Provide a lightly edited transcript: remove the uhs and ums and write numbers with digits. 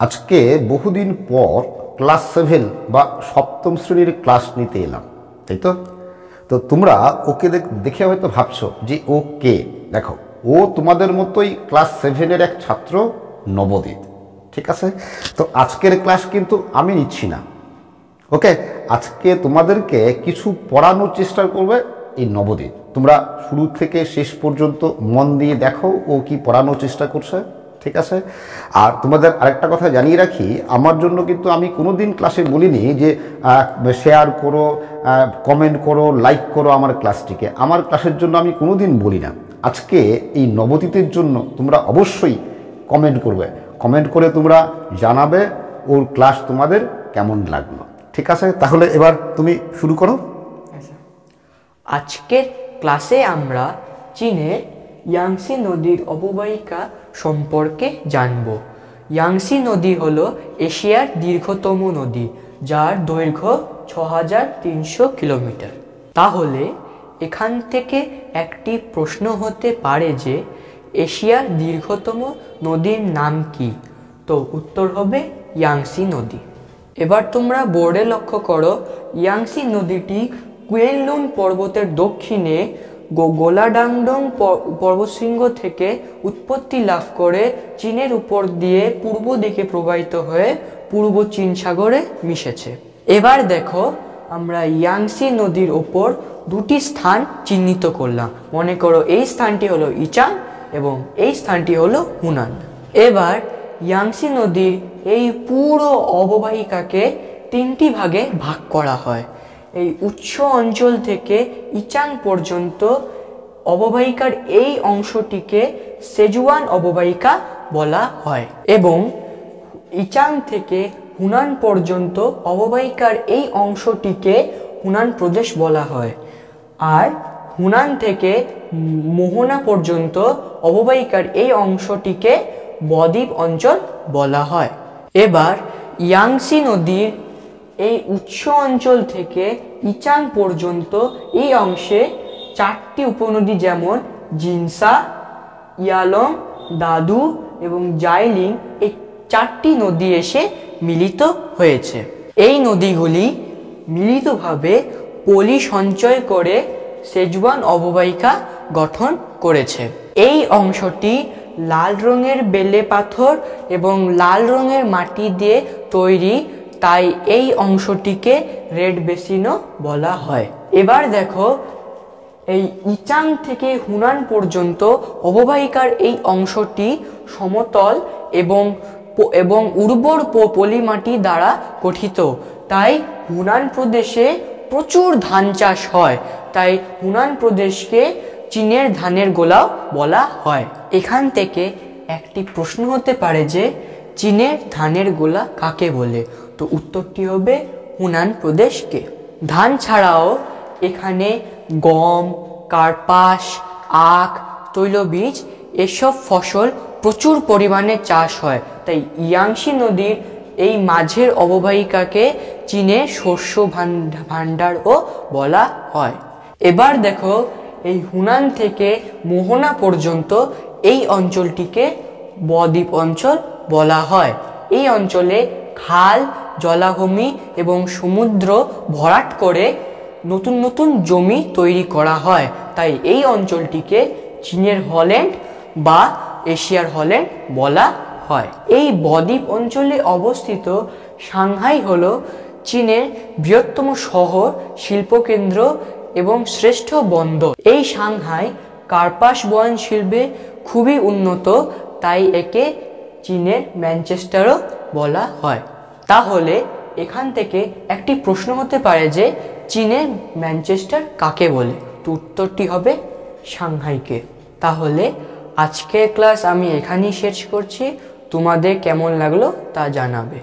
আজকে বহুদিন পর ক্লাস 7 বা সপ্তম শ্রেণীর ক্লাস নিতে এলাম, তাই তো? তো তোমরা ওকে দেখে হয়তো ভাবছো যে ও কে। দেখো, ও তোমাদের মতোই ক্লাস 7-এর এক ছাত্র, নবদীপ। ঠিক আছে? তো আজকের ক্লাস কিন্তু আমি নিচ্ছি না, ওকে? আজকে তোমাদেরকে কিছু পড়ানোর চেষ্টা করবে এই নবদীপ। তোমরা শুরু থেকে শেষ পর্যন্ত মন দিয়ে দেখো ও কি পড়ানোর চেষ্টা করছে, ঠিক আছে? আর তোমাদের আরেকটা কথা জানিয়ে রাখি, আমার জন্য কিন্তু আমি কোনোদিন ক্লাসে বলিনি যে শেয়ার করো, কমেন্ট করো, লাইক করো আমার ক্লাসটিকে। আমার ক্লাসের জন্য আমি কোনোদিন বলি না। আজকে এই নবদীপের জন্য তোমরা অবশ্যই কমেন্ট করবে, কমেন্ট করে তোমরা জানাবে ওর ক্লাস তোমাদের কেমন লাগলো। ঠিক আছে? তাহলে এবার তুমি শুরু করো। আজকের ক্লাসে আমরা চীনের ইয়াংসি নদীর অববাহিকা সম্পর্কে জানব। ইয়াংসি নদী হলো এশিয়ার দীর্ঘতম নদী, যার দৈর্ঘ্য 6300 কিলোমিটার। তাহলে এখান থেকে একটি প্রশ্ন হতে পারে যে এশিয়ার দীর্ঘতম নদীর নাম কি? তো উত্তর হবে ইয়াংসি নদী। এবার তোমরা বোর্ডে লক্ষ্য করো, ইয়াংসি নদীটি কুয়েনলুন পর্বতের দক্ষিণে গোলাডাংডং পর্বতশৃঙ্গ থেকে উৎপত্তি লাভ করে চীনের উপর দিয়ে পূর্ব দিকে প্রবাহিত হয়ে পূর্ব চীন সাগরে মিশেছে। এবার দেখো, আমরা ইয়াংসি নদীর ওপর দুটি স্থান চিহ্নিত করলাম। মনে করো এই স্থানটি হলো ইচাং এবং এই স্থানটি হলো হুনান। এবার ইয়াংসি নদীর এই পুরো অববাহিকাকে তিনটি ভাগে ভাগ করা হয়। এই উৎস অঞ্চল থেকে ইচাং পর্যন্ত অববাহিকার এই অংশটিকে সেজুয়ান অববাহিকা বলা হয় এবং ইচাং থেকে হুনান পর্যন্ত অববাহিকার এই অংশটিকে হুনান প্রদেশ বলা হয়। আর হুনান থেকে মোহনা পর্যন্ত অববাহিকার এই অংশটিকে বদ্বীপ অঞ্চল বলা হয়। এবার ইয়াংসি নদীর এই উৎস অঞ্চল থেকে ইচাং পর্যন্ত এই অংশে চারটি উপনদী, যেমন জিনসা, ইয়ালং, দাদু এবং জাইলিং, এই চারটি নদী এসে মিলিত হয়েছে। এই নদীগুলি মিলিতভাবে পলি সঞ্চয় করে সেজুয়ান অববাহিকা গঠন করেছে। এই অংশটি লাল রঙের বেলে পাথর এবং লাল রঙের মাটি দিয়ে তৈরি, তাই এই অংশটিকে রেড বেসিনও বলা হয়। এবার দেখো, এই ইচাং থেকে হুনান পর্যন্ত অববাহিকার এই অংশটি সমতল এবং উর্বর পলি মাটি দ্বারা গঠিত, তাই হুনান প্রদেশে প্রচুর ধান চাষ হয়। তাই হুনান প্রদেশকে চীনের ধানের গোলাও বলা হয়। এখান থেকে একটি প্রশ্ন হতে পারে যে চীনের ধানের গোলা কাকে বলে? তো উত্তরটি হবে হুনান প্রদেশকে। ধান ছাড়াও এখানে গম, কার্পাস, আখ, তৈলবীজ এসব ফসল প্রচুর পরিমাণে চাষ হয়। তাই ইয়াংসি নদীর এই মাঝের অববাহিকাকে চীনের শস্য ভাণ্ডারও বলা হয়। এবার দেখো, এই হুনান থেকে মোহনা পর্যন্ত এই অঞ্চলটিকে বদ্বীপ অঞ্চল বলা হয়। এই অঞ্চলে খাল, জলাভূমি এবং সমুদ্র ভরাট করে নতুন নতুন জমি তৈরি করা হয়। তাই এই অঞ্চলটিকে চীনের হল্যান্ড বা এশিয়ার হল্যান্ড বলা হয়। এই বদ্বীপ অঞ্চলে অবস্থিত সাংহাই হলো চীনের বৃহত্তম শহর, শিল্পকেন্দ্র এবং শ্রেষ্ঠ বন্দর। এই সাংহাই কার্পাস বয়ন শিল্পে খুবই উন্নত, তাই একে চীনের ম্যানচেস্টারও বলা হয়। তাহলে এখান থেকে একটি প্রশ্ন হতে পারে যে চীনের ম্যানচেস্টার কাকে বলে? তো উত্তরটি হবে সাংহাইকে। তাহলে আজকের ক্লাস আমি এখানেই শেষ করছি। তোমাদের কেমন লাগলো তা জানাবে।